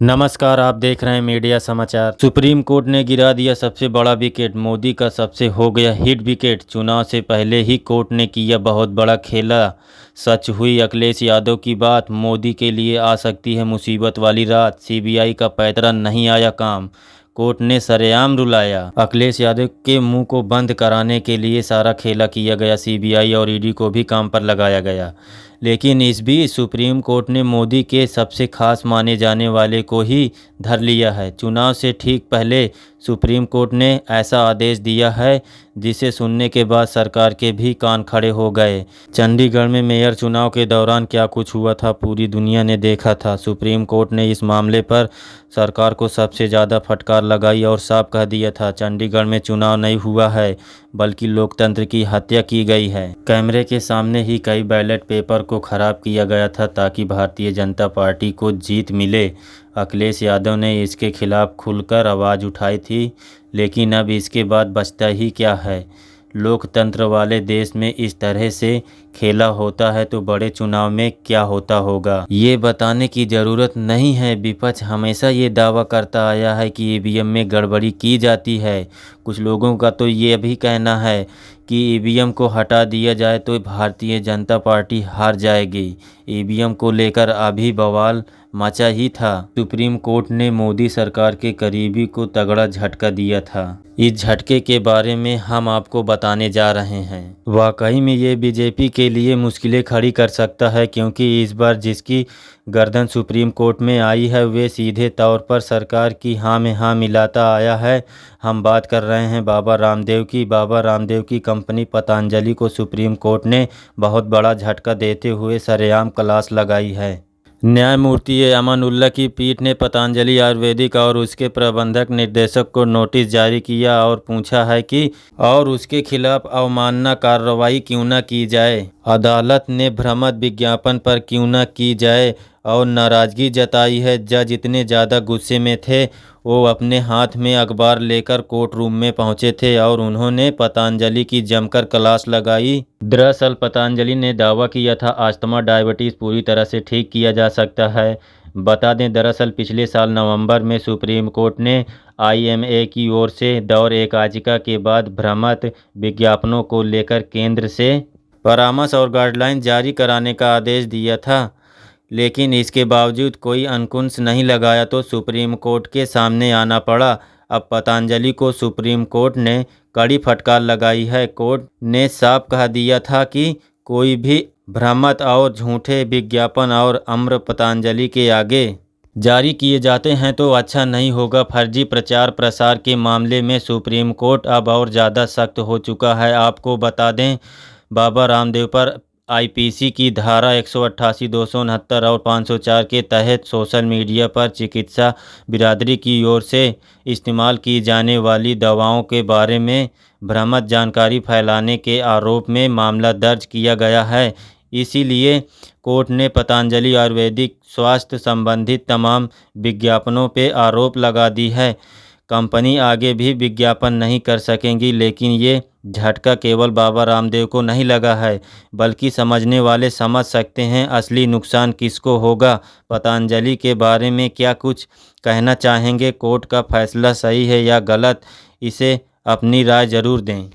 नमस्कार, आप देख रहे हैं मीडिया समाचार। सुप्रीम कोर्ट ने गिरा दिया सबसे बड़ा विकेट, मोदी का सबसे हो गया हिट विकेट। चुनाव से पहले ही कोर्ट ने किया बहुत बड़ा खेला। सच हुई अखिलेश यादव की बात, मोदी के लिए आ सकती है मुसीबत वाली रात। सीबीआई का पैंतरा नहीं आया काम, कोर्ट ने सरेआम रुलाया। अखिलेश यादव के मुंह को बंद कराने के लिए सारा खेला किया गया। सीबीआई और ईडी को भी काम पर लगाया गया, लेकिन इस बीच सुप्रीम कोर्ट ने मोदी के सबसे खास माने जाने वाले को ही धर लिया है। चुनाव से ठीक पहले सुप्रीम कोर्ट ने ऐसा आदेश दिया है जिसे सुनने के बाद सरकार के भी कान खड़े हो गए। चंडीगढ़ में मेयर चुनाव के दौरान क्या कुछ हुआ था, पूरी दुनिया ने देखा था। सुप्रीम कोर्ट ने इस मामले पर सरकार को सबसे ज़्यादा फटकार लगाई और साफ कह दिया था, चंडीगढ़ में चुनाव नहीं हुआ है बल्कि लोकतंत्र की हत्या की गई है। कैमरे के सामने ही कई बैलेट पेपर को खराब किया गया था ताकि भारतीय जनता पार्टी को जीत मिले। अखिलेश यादव ने इसके खिलाफ खुलकर आवाज़ उठाई थी, लेकिन अब इसके बाद बचता ही क्या है। लोकतंत्र वाले देश में इस तरह से खेला होता है तो बड़े चुनाव में क्या होता होगा, ये बताने की ज़रूरत नहीं है। विपक्ष हमेशा ये दावा करता आया है कि ईवीएम में गड़बड़ी की जाती है। कुछ लोगों का तो ये भी कहना है कि ईवीएम को हटा दिया जाए तो भारतीय जनता पार्टी हार जाएगी। ईवीएम को लेकर अभी बवाल मचा ही था। सुप्रीम कोर्ट ने मोदी सरकार के करीबी को तगड़ा झटका दिया था। इस झटके के बारे में हम आपको बताने जा रहे हैं। वाकई में ये बीजेपी के लिए मुश्किलें खड़ी कर सकता है, क्योंकि इस बार जिसकी गर्दन सुप्रीम कोर्ट में आई है वे सीधे तौर पर सरकार की हाँ में हाँ मिलाता आया है। हम बात कर रहे हैं बाबा रामदेव की। बाबा रामदेव की कंपनी पतंजलि को सुप्रीम कोर्ट ने बहुत बड़ा झटका देते हुए सरेआम क्लास लगाई है। न्यायमूर्ति अमानुल्लाह की पीठ ने पतंजलि आयुर्वेदिक और उसके प्रबंधक निर्देशक को नोटिस जारी किया और पूछा है कि और उसके खिलाफ अवमानना कार्रवाई क्यों न की जाए। अदालत ने भ्रामक विज्ञापन पर क्यों न की जाए और नाराज़गी जताई है। जज इतने ज़्यादा गुस्से में थे वो अपने हाथ में अखबार लेकर कोर्ट रूम में पहुंचे थे और उन्होंने पतंजलि की जमकर क्लास लगाई। दरअसल पतंजलि ने दावा किया था अस्थमा डायबिटीज़ पूरी तरह से ठीक किया जा सकता है। बता दें, दरअसल पिछले साल नवंबर में सुप्रीम कोर्ट ने आईएमए की ओर से दौर एकाजिका के बाद भ्रामक विज्ञापनों को लेकर केंद्र से परामर्श और गाइडलाइन जारी कराने का आदेश दिया था, लेकिन इसके बावजूद कोई अंकुश नहीं लगाया तो सुप्रीम कोर्ट के सामने आना पड़ा। अब पतंजलि को सुप्रीम कोर्ट ने कड़ी फटकार लगाई है। कोर्ट ने साफ कह दिया था कि कोई भी भ्रामक और झूठे विज्ञापन और अम्र पतंजलि के आगे जारी किए जाते हैं तो अच्छा नहीं होगा। फर्जी प्रचार प्रसार के मामले में सुप्रीम कोर्ट अब और ज़्यादा सख्त हो चुका है। आपको बता दें, बाबा रामदेव पर आईपीसी की धारा 188, 269 और 504 के तहत सोशल मीडिया पर चिकित्सा बिरादरी की ओर से इस्तेमाल की जाने वाली दवाओं के बारे में भ्रामक जानकारी फैलाने के आरोप में मामला दर्ज किया गया है। इसीलिए कोर्ट ने पतंजलि आयुर्वेदिक स्वास्थ्य संबंधित तमाम विज्ञापनों पर आरोप लगा दी है। कंपनी आगे भी विज्ञापन नहीं कर सकेंगी, लेकिन ये झटका केवल बाबा रामदेव को नहीं लगा है, बल्कि समझने वाले समझ सकते हैं असली नुकसान किसको होगा। पतंजलि के बारे में क्या कुछ कहना चाहेंगे? कोर्ट का फैसला सही है या गलत, इसे अपनी राय ज़रूर दें।